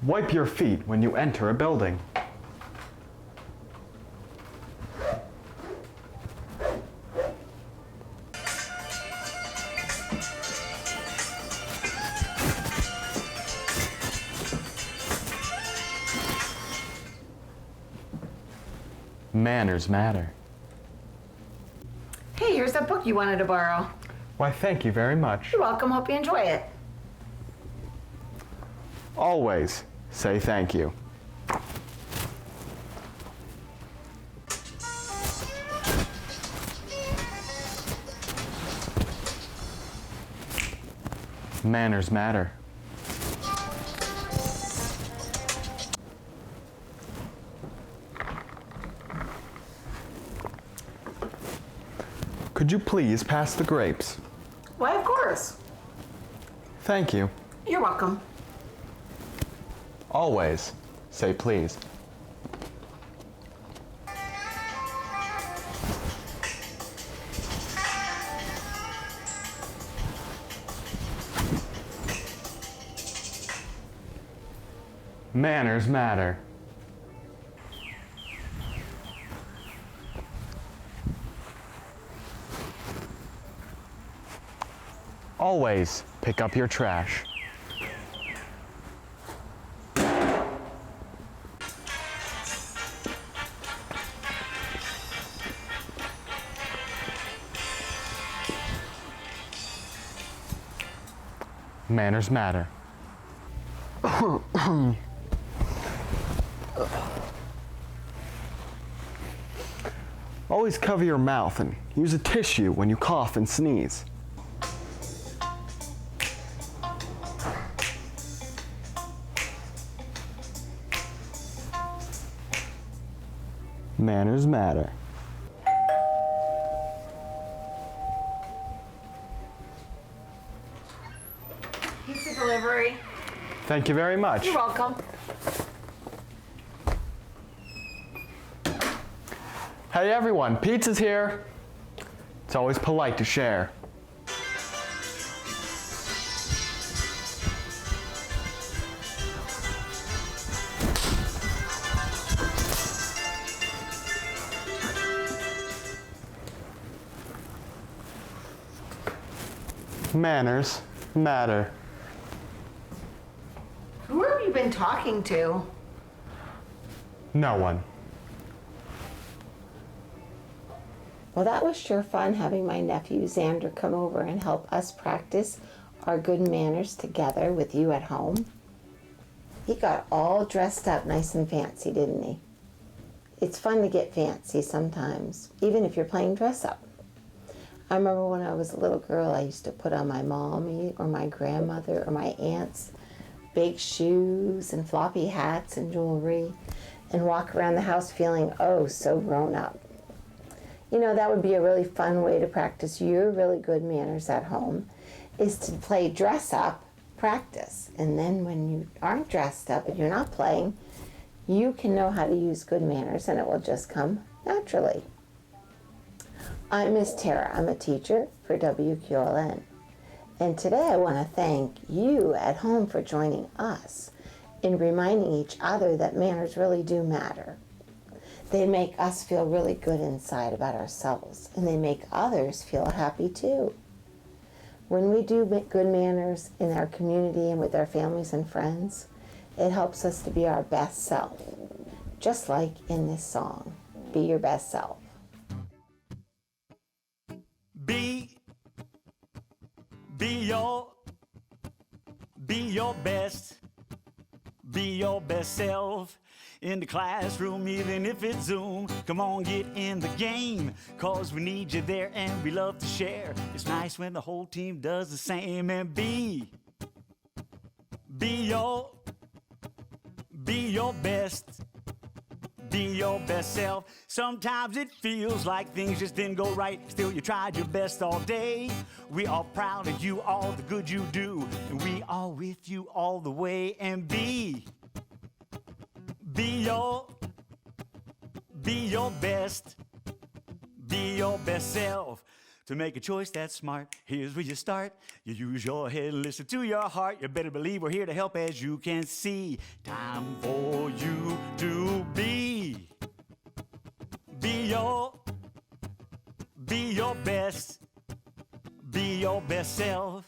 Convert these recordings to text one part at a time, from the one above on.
Wipe your feet when you enter a building. Manners matter. Hey, here's that book you wanted to borrow. Why, thank you very much. You're welcome. Hope you enjoy it. Always say thank you. Manners matter. Could you please pass the grapes? Why, of course. Thank you. You're welcome. Always say please. Manners matter. Always pick up your trash. Manners matter. Always cover your mouth and use a tissue when you cough and sneeze. Manners matter. Pizza delivery. Thank you very much. You're welcome. Hey everyone, pizza's here. It's always polite to share. Manners matter. Who have you been talking to? No one. Well, that was sure fun having my nephew Xander come over and help us practice our good manners together with you at home. He got all dressed up nice and fancy, didn't he? It's fun to get fancy sometimes, even if you're playing dress up. I remember when I was a little girl, I used to put on my mommy or my grandmother or my aunt's big shoes and floppy hats and jewelry and walk around the house feeling oh so grown up. You know, that would be a really fun way to practice your really good manners at home, is to play dress up practice. And then when you aren't dressed up and you're not playing, you can know how to use good manners and it will just come naturally. I'm Miss Tara. I'm a teacher for WQLN. And today I want to thank you at home for joining us in reminding each other that manners really do matter. They make us feel really good inside about ourselves, and they make others feel happy too. When we do good manners in our community and with our families and friends, it helps us to be our best self, just like in this song, Be Your Best Self. Be your best self. In the classroom, even if it's Zoom, come on, get in the game, 'cause we need you there and we love to share. It's nice when the whole team does the same. And be your best. Be your best self. Sometimes it feels like things just didn't go right. Still, you tried your best all day. We are proud of you, all the good you do, and we are with you all the way. And be your best. Be your best self. To make a choice that's smart, here's where you start. You use your head and listen to your heart. You better believe we're here to help, as you can see. Time for you to be your best. Be your best self.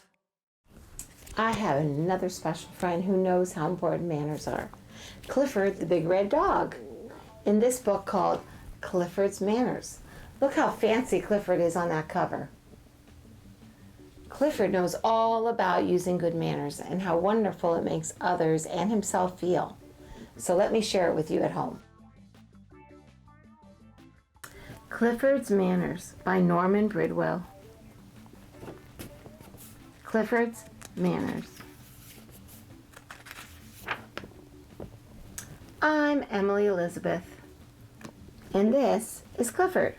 I have another special friend who knows how important manners are. Clifford the Big Red Dog. In this book called Clifford's Manners. Look how fancy Clifford is on that cover. Clifford knows all about using good manners and how wonderful it makes others and himself feel. So let me share it with you at home. Clifford's Manners by Norman Bridwell. Clifford's Manners. I'm Emily Elizabeth, and this is Clifford.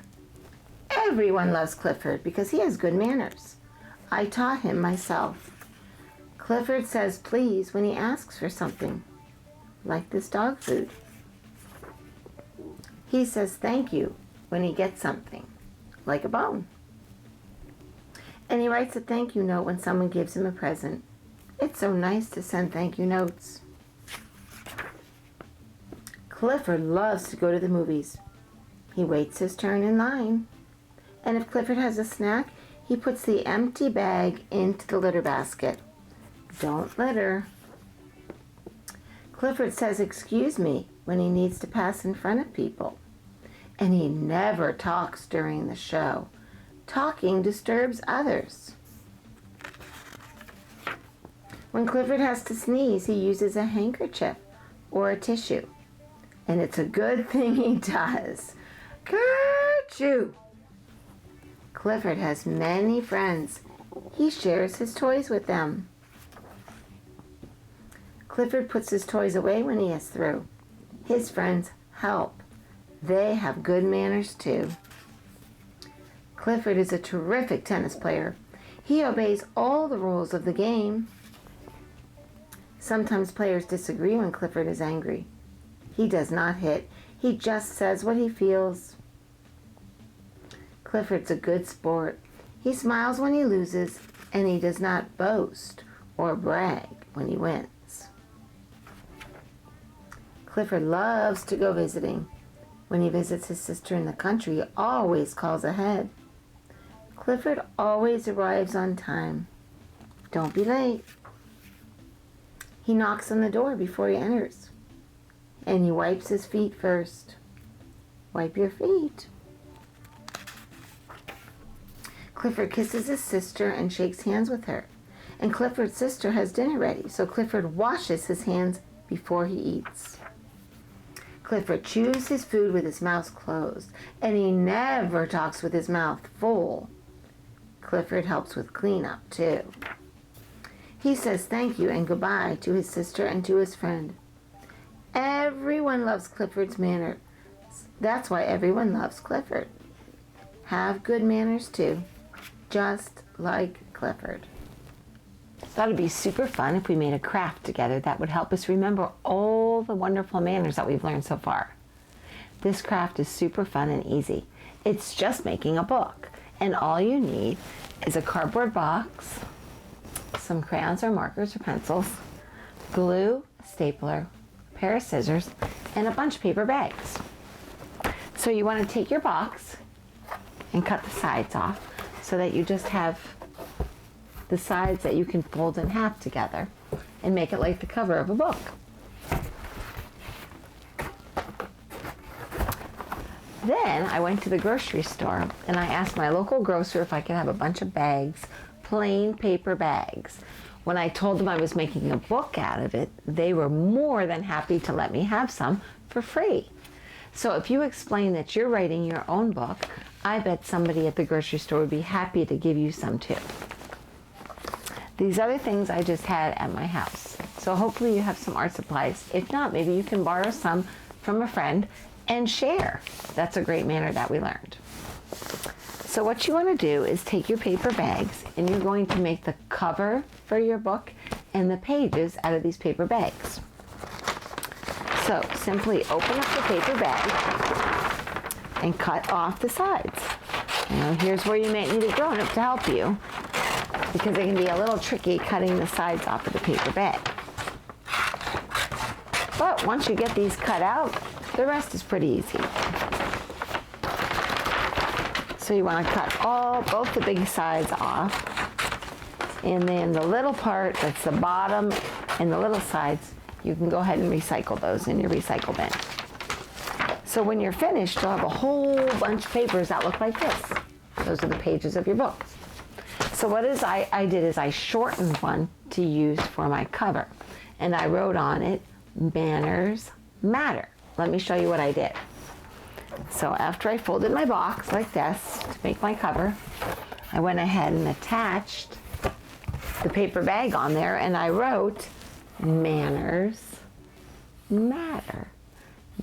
Everyone loves Clifford because he has good manners. I taught him myself. Clifford says please when he asks for something, like this dog food. He says thank you when he gets something, like a bone. And he writes a thank you note when someone gives him a present. It's so nice to send thank you notes. Clifford loves to go to the movies. He waits his turn in line. And if Clifford has a snack, he puts the empty bag into the litter basket. Don't litter. Clifford says excuse me when he needs to pass in front of people. And he never talks during the show. Talking disturbs others. When Clifford has to sneeze, he uses a handkerchief or a tissue. And it's a good thing he does. Kerchoo! Clifford has many friends. He shares his toys with them. Clifford puts his toys away when he is through. His friends help. They have good manners too. Clifford is a terrific tennis player. He obeys all the rules of the game. Sometimes players disagree when Clifford is angry. He does not hit. He just says what he feels. Clifford's a good sport. He smiles when he loses, and he does not boast or brag when he wins. Clifford loves to go visiting. When he visits his sister in the country, he always calls ahead. Clifford always arrives on time. Don't be late. He knocks on the door before he enters. And he wipes his feet first. Wipe your feet. Clifford kisses his sister and shakes hands with her. And Clifford's sister has dinner ready, so Clifford washes his hands before he eats. Clifford chews his food with his mouth closed, and he never talks with his mouth full. Clifford helps with cleanup, too. He says thank you and goodbye to his sister and to his friend. Everyone loves Clifford's manners. That's why everyone loves Clifford. Have good manners, too, just like Clifford. Thought it'd be super fun if we made a craft together that would help us remember all the wonderful manners that we've learned so far. This craft is super fun and easy. It's just making a book, and all you need is a cardboard box, some crayons or markers or pencils, glue, a stapler, a pair of scissors, and a bunch of paper bags. So you want to take your box and cut the sides off so that you just have the sides that you can fold in half together and make it like the cover of a book. Then I went to the grocery store and I asked my local grocer if I could have a bunch of bags, plain paper bags. When I told them I was making a book out of it, they were more than happy to let me have some for free. So if you explain that you're writing your own book, I bet somebody at the grocery store would be happy to give you some too. These other things I just had at my house. So hopefully you have some art supplies. If not, maybe you can borrow some from a friend and share. That's a great manner that we learned. So what you want to do is take your paper bags and you're going to make the cover for your book and the pages out of these paper bags. So simply open up the paper bag and cut off the sides. Now, here's where you may need a grown-up to help you, because it can be a little tricky cutting the sides off of the paper bag. But once you get these cut out, the rest is pretty easy. So you want to cut both the big sides off, and then the little part that's the bottom and the little sides, you can go ahead and recycle those in your recycle bin. So when you're finished, you'll have a whole bunch of papers that look like this. Those are the pages of your book. So what I did is I shortened one to use for my cover, and I wrote on it, "Manners Matter." Let me show you what I did. So after I folded my box like this to make my cover, I went ahead and attached the paper bag on there, and I wrote, "Manners Matter."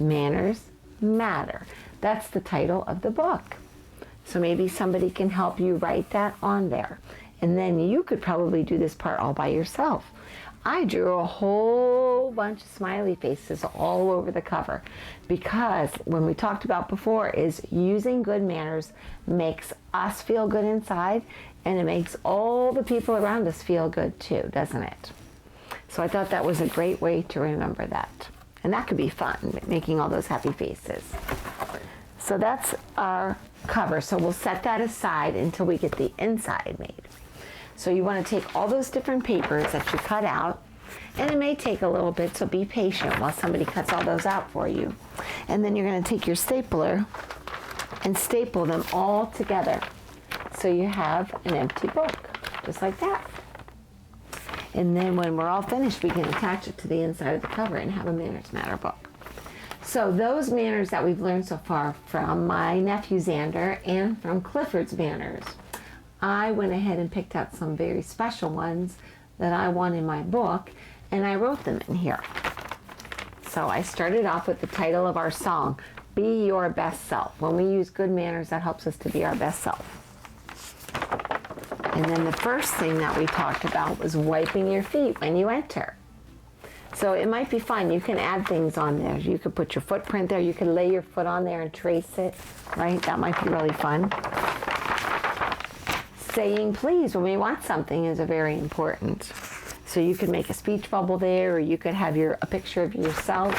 Manners Matter. That's the title of the book. So maybe somebody can help you write that on there. And then you could probably do this part all by yourself. I drew a whole bunch of smiley faces all over the cover, because when we talked about before is using good manners makes us feel good inside, and it makes all the people around us feel good too, doesn't it? So I thought that was a great way to remember that. And that could be fun, making all those happy faces. So that's our cover. So we'll set that aside until we get the inside made. So you want to take all those different papers that you cut out, and it may take a little bit, so be patient while somebody cuts all those out for you. And then you're going to take your stapler and staple them all together, so you have an empty book, just like that. And then when we're all finished, we can attach it to the inside of the cover and have a Manners Matter book. So those manners that we've learned so far from my nephew Xander and from Clifford's manners, I went ahead and picked out some very special ones that I want in my book, and I wrote them in here. So I started off with the title of our song, "Be Your Best Self." When we use good manners, that helps us to be our best self. And then the first thing that we talked about was wiping your feet when you enter. So it might be fun. You can add things on there. You could put your footprint there. You could lay your foot on there and trace it, right? That might be really fun. Saying please when we want something is very important. So you could make a speech bubble there, or you could have a picture of yourself.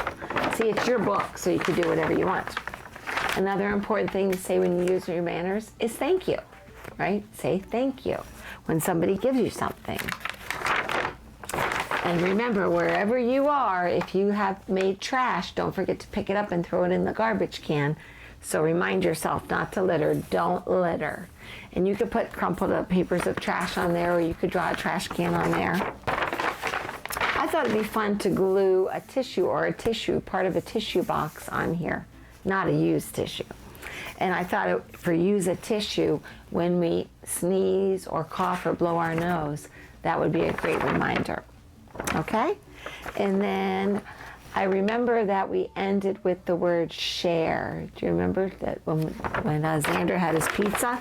See, it's your book, so you could do whatever you want. Another important thing to say when you use your manners is thank you, right? Say thank you when somebody gives you something. And remember, wherever you are, if you have made trash, don't forget to pick it up and throw it in the garbage can. So remind yourself not to litter. Don't litter. And you could put crumpled up papers of trash on there, or you could draw a trash can on there. I thought it'd be fun to glue a tissue or a tissue, part of a tissue box on here, not a used tissue. And I thought for use a tissue when we sneeze or cough or blow our nose, that would be a great reminder. Okay? And then I remember that we ended with the word share. Do you remember that when Xander had his pizza,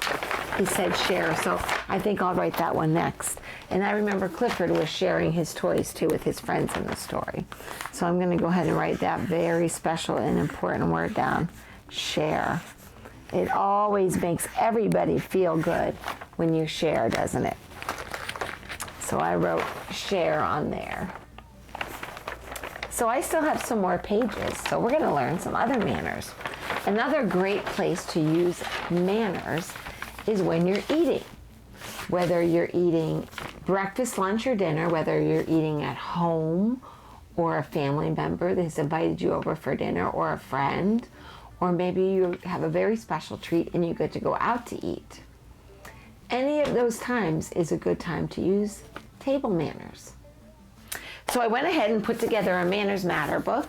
he said share. So I think I'll write that one next. And I remember Clifford was sharing his toys too with his friends in the story. So I'm going to go ahead and write that very special and important word down. Share. It always makes everybody feel good when you share, doesn't it? So I wrote share on there. So I still have some more pages, so we're going to learn some other manners. Another great place to use manners is when you're eating. Whether you're eating breakfast, lunch, or dinner, whether you're eating at home or a family member that has invited you over for dinner, or a friend, or maybe you have a very special treat and you get to go out to eat. Any of those times is a good time to use table manners. So I went ahead and put together a Manners Matter book.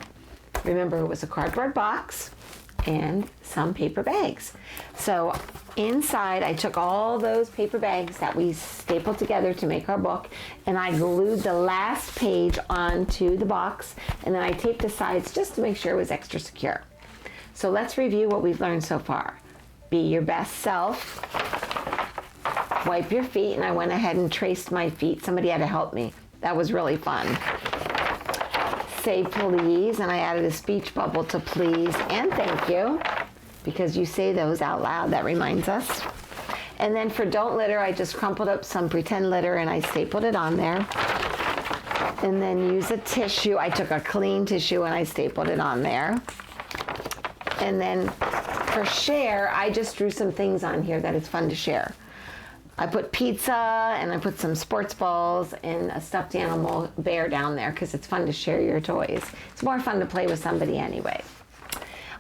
Remember, it was a cardboard box and some paper bags. So inside, I took all those paper bags that we stapled together to make our book, and I glued the last page onto the box, and then I taped the sides just to make sure it was extra secure. So let's review what we've learned so far. Be your best self. Wipe your feet, and I went ahead and traced my feet. Somebody had to help me. That was really fun. Say please, and I added a speech bubble to please and thank you, because you say those out loud. That reminds us. And then for don't litter, I just crumpled up some pretend litter and I stapled it on there. And then use a tissue. I took a clean tissue and I stapled it on there. And then for share, I just drew some things on here that is fun to share. I put pizza and I put some sports balls and a stuffed animal bear down there because it's fun to share your toys. It's more fun to play with somebody anyway.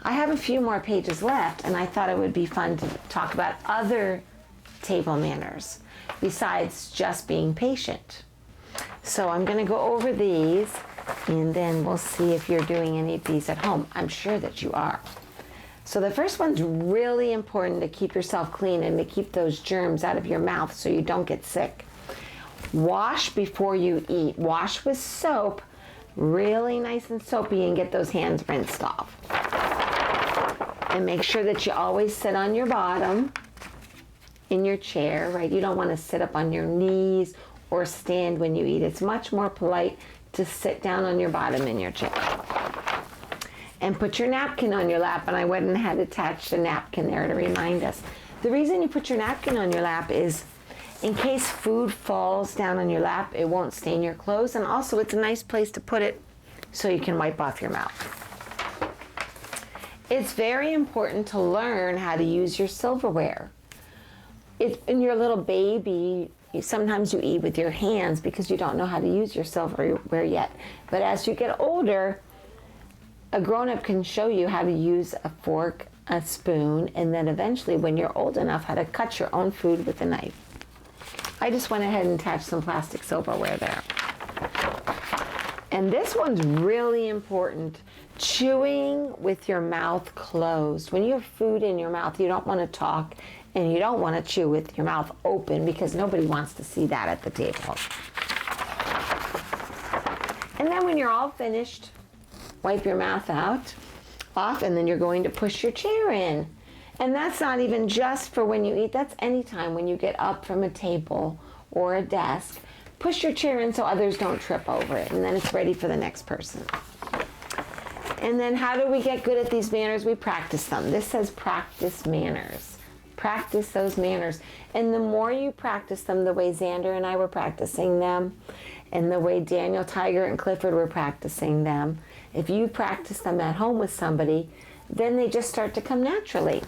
I have a few more pages left and I thought it would be fun to talk about other table manners besides just being patient. So I'm going to go over these and then we'll see if you're doing any of these at home. I'm sure that you are. So the first one's really important to keep yourself clean and to keep those germs out of your mouth so you don't get sick. Wash before you eat. Wash with soap, really nice and soapy, and get those hands rinsed off. And make sure that you always sit on your bottom in your chair, right? You don't want to sit up on your knees or stand when you eat. It's much more polite to sit down on your bottom in your chair. And put your napkin on your lap, and I went and had attached a napkin there to remind us. The reason you put your napkin on your lap is in case food falls down on your lap, it won't stain your clothes, and also it's a nice place to put it so you can wipe off your mouth. It's very important to learn how to use your silverware. When you're a little baby, sometimes you eat with your hands because you don't know how to use your silverware yet. But as you get older, a grown-up can show you how to use a fork, a spoon, and then eventually, when you're old enough, how to cut your own food with a knife. I just went ahead and attached some plastic silverware there. And this one's really important. Chewing with your mouth closed. When you have food in your mouth, you don't want to talk and you don't want to chew with your mouth open because nobody wants to see that at the table. And then when you're all finished, wipe your mouth off, and then you're going to push your chair in. And that's not even just for when you eat, that's anytime when you get up from a table or a desk. Push your chair in so others don't trip over it, and then it's ready for the next person. And then how do we get good at these manners? We practice them. This says practice manners. Practice those manners. And the more you practice them, the way Xander and I were practicing them, and the way Daniel, Tiger, and Clifford were practicing them, if you practice them at home with somebody, then they just start to come naturally.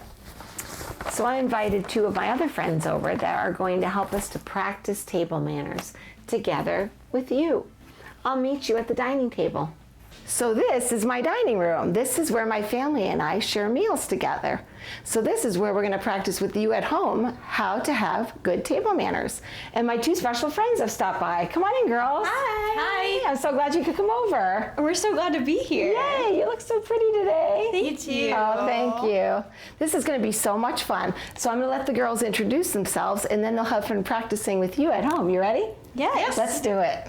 So I invited two of my other friends over that are going to help us to practice table manners together with you. I'll meet you at the dining table. So this is my dining room. This is where my family and I share meals together. So this is where we're going to practice with you at home how to have good table manners. And my two special friends have stopped by. Come on in, girls. Hi. I'm so glad you could come over. We're so glad to be here. Yay, you look so pretty today. Thank you. Oh, thank you. This is going to be so much fun. So I'm going to let the girls introduce themselves, and then they'll have fun practicing with you at home. You ready? Yes. Let's do it.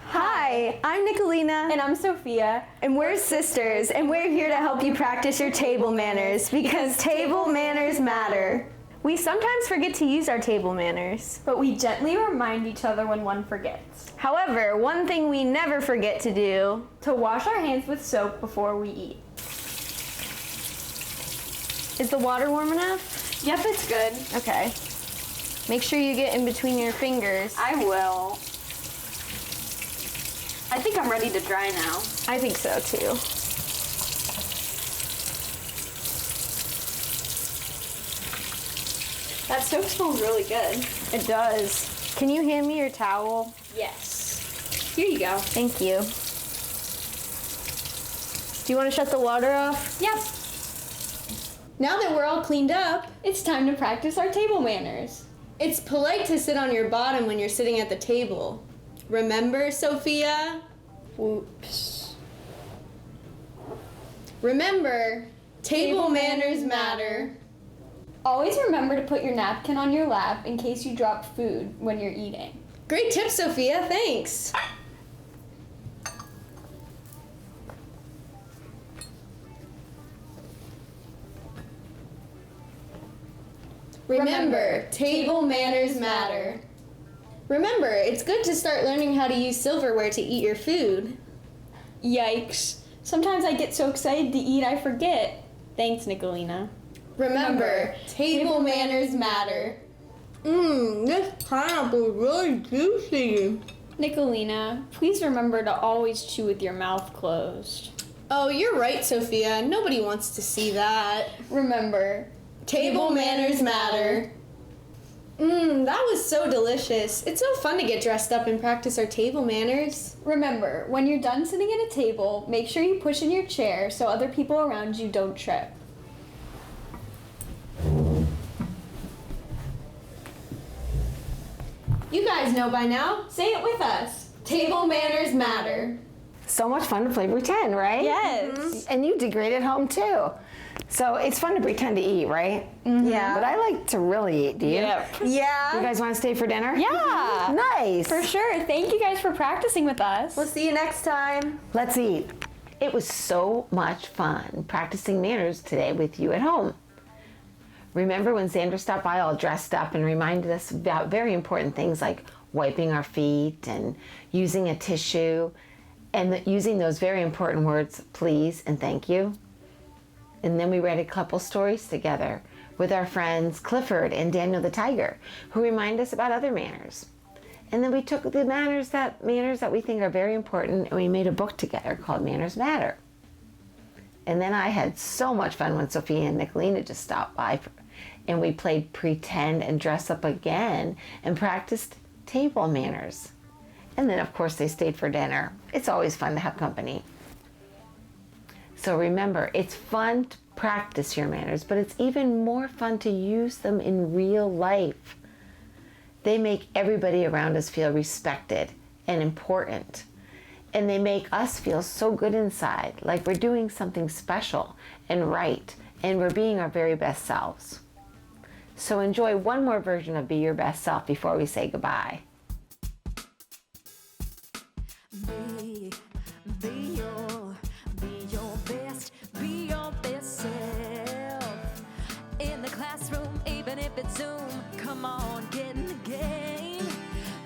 Hi, I'm Nicolina. And I'm Sophia. And we're sisters, and we're here to help you practice your table manners because table manners matter. We sometimes forget to use our table manners, but we gently remind each other when one forgets. However, one thing we never forget to do, to wash our hands with soap before we eat. Is the water warm enough? Yep, it's good. Okay. Make sure you get in between your fingers. I will. I think I'm ready to dry now. I think so too. That soap smells really good. It does. Can you hand me your towel? Yes. Here you go. Thank you. Do you want to shut the water off? Yep. Now that we're all cleaned up, It's time to practice our table manners. it's polite to sit on your bottom when you're sitting at the table. Remember, Sophia? Whoops. Remember, table manners matter. Always remember to put your napkin on your lap in case you drop food when you're eating. Great tip, Sophia. Thanks. Remember, table manners matter. Remember, it's good to start learning how to use silverware to eat your food. Yikes. Sometimes I get so excited to eat I forget. Thanks, Nicolina. Remember, table manners matter. This pineapple is really juicy. Nicolina, please remember to always chew with your mouth closed. Oh, you're right, Sophia. Nobody wants to see that. Remember, Table manners matter. That was so delicious. It's so fun to get dressed up and practice our table manners. remember, when you're done sitting at a table, make sure you push in your chair so other people around you don't trip. You guys know by now. Say it with us. Table manners matter. So much fun to play pretend, right? Yes. And you did great at home too. So it's fun to pretend to eat, right? Yeah. But I like to really eat. Do you? Yeah. You guys want to stay for dinner? Yeah. Nice. For sure. Thank you guys for practicing with us. We'll see you next time. Let's eat. It was so much fun practicing manners today with you at home. Remember when Xander stopped by all dressed up and reminded us about very important things like wiping our feet and using a tissue and using those very important words, please and thank you? And then we read a couple stories together with our friends Clifford and Daniel the Tiger, who remind us about other manners. And then we took the manners that we think are very important, and we made a book together called Manners Matter. And then I had so much fun when Sophia and Nicolina just stopped by, and we played pretend and dress up again and practiced table manners. And then of course they stayed for dinner. It's always fun to have company. So remember, it's fun to practice your manners, but it's even more fun to use them in real life. They make everybody around us feel respected and important. And they make us feel so good inside, like we're doing something special and right, and we're being our very best selves. So enjoy one more version of Be Your Best Self before we say goodbye. Be your best self. In the classroom, even if it's Zoom, come on, get in the game.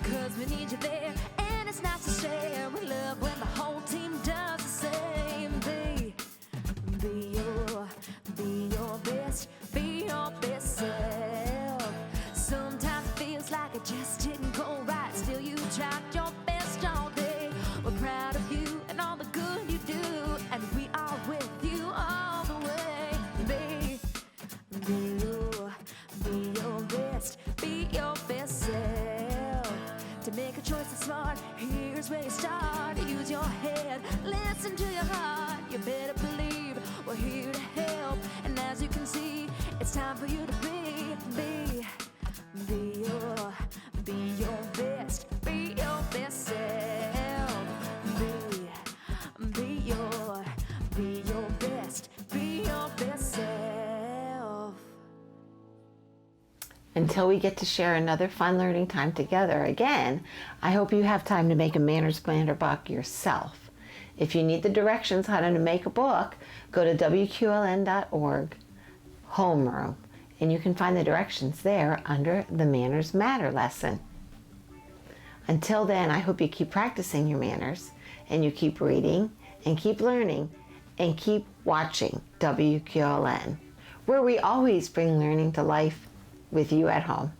'Cause we need you there, and it's nice to share with love when the whole team does the same. Be your best self. Sometimes it feels like it just didn't go right. Still, you tried your best all day. We're proud of you and all the good you do, and we are with you all the way. Be your best self. To make a choice that's smart, here's where you start. Use your head, listen to your heart. You better believe we're here to help. And as you can see, it's time for you to be your best self. Be your best self. Until we get to share another fun learning time together again, I hope you have time to make a Manners Planner book yourself. If you need the directions how to make a book, go to WQLN.org Homeroom, and you can find the directions there under the Manners Matter lesson. Until then, I hope you keep practicing your manners, and you keep reading, and keep learning, and keep watching WQLN, where we always bring learning to life with you at home.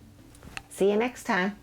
See you next time.